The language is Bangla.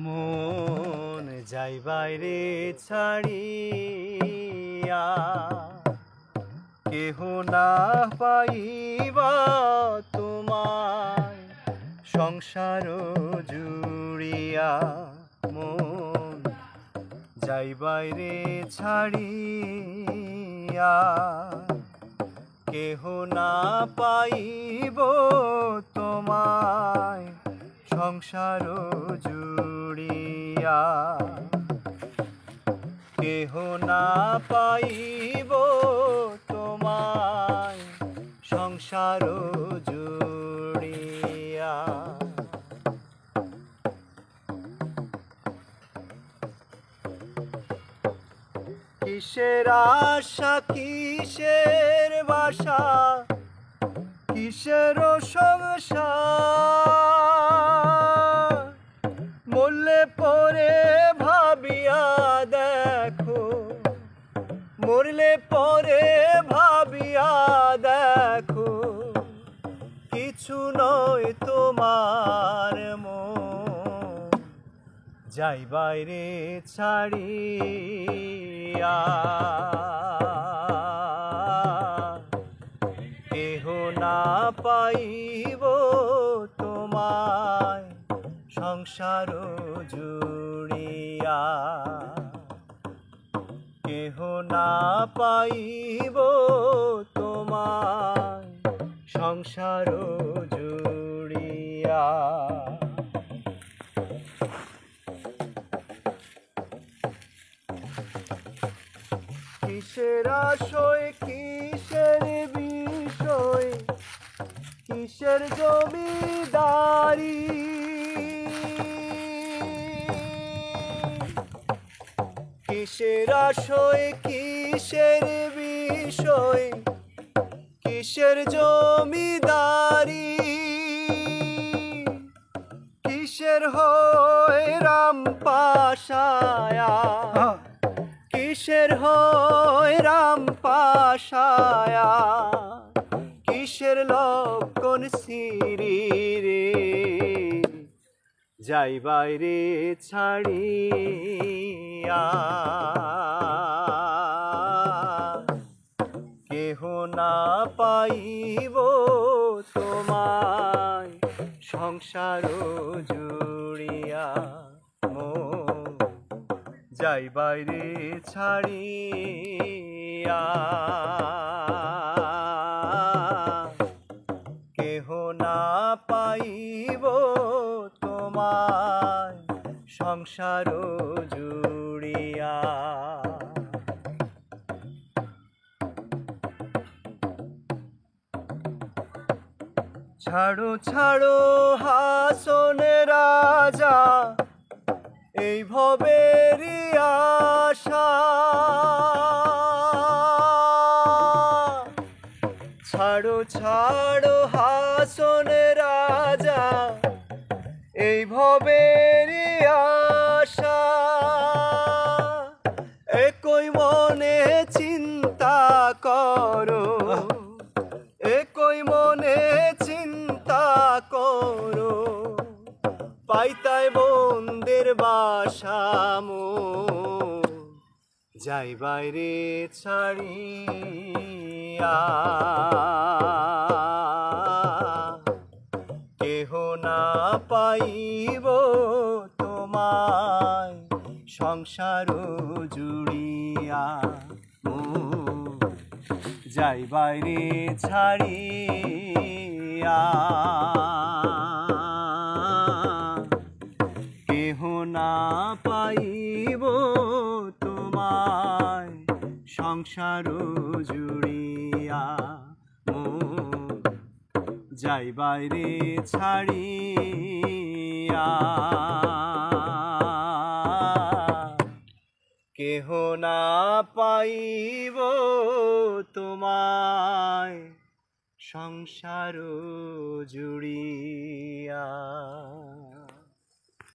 মন যাই বাইরে ছাড়িয়া, কেহ না পাইবা তোমায় সংসার জুড়িয়া। মন যাই বাইরে ছাড়িয়া, কেহ না পাইব তোমায় সংসার জুড়িয়া। কেহ না পাইব তোমায় সংসার জুড়িয়া। কিসের আশা কিসের বাসা, কিসের সংসার, মরলে পরে ভাবিয়া দেখো, মরলে পরে ভাবিয়া দেখো, কিছু নয় তোমার মন যাই বাইরে ছাড়িয়া। কেহ না পাইব তোমায় সংসার জুড়িয়া। কেহ না পাইব তোমায় সংসার জুড়িয়া। কিসের আশয় কিসের বিষয়, কিসের জমিদারি, কিসের আশয় কিসের বিষয়, কিসের জমিদারি, কিসের হয় রাম পাশায়া, কিসের হয় রাম পাশায়া, কিসের লক্ষণ সিরি রে যাই বাইরে ছাড়িয়া। কেহ না পাইব তোমায় সংসার জুড়িয়া। মন যাই বাইরে ছাড়িয়া, কেহ না পাইব তোমায় সংসার জুড়িয়া। ছাড়ো ছাড়ো হাসনে রাজা, এই ভবেরই আশা। ছাড়ো ছাড়ো হাসনে রাজা, এই ভবেরই আশা। একই মনে চিন্তা করো, একই মনে চিন্তা করো, পাইতাই বন্দের বাসা। মন যাই বাইরে ছাড়িয়া, কেহ না পাইব তোমায় সংসার জুড়িয়া। মন যাই বাইরে ছাড়িয়া, কেহ না পাইব তোমায় সংসার জুড়িয়া। মন যাই বাইরে ছাড়িয়া, কেহ না পাইব তোমায় সংসার জুড়িয়া।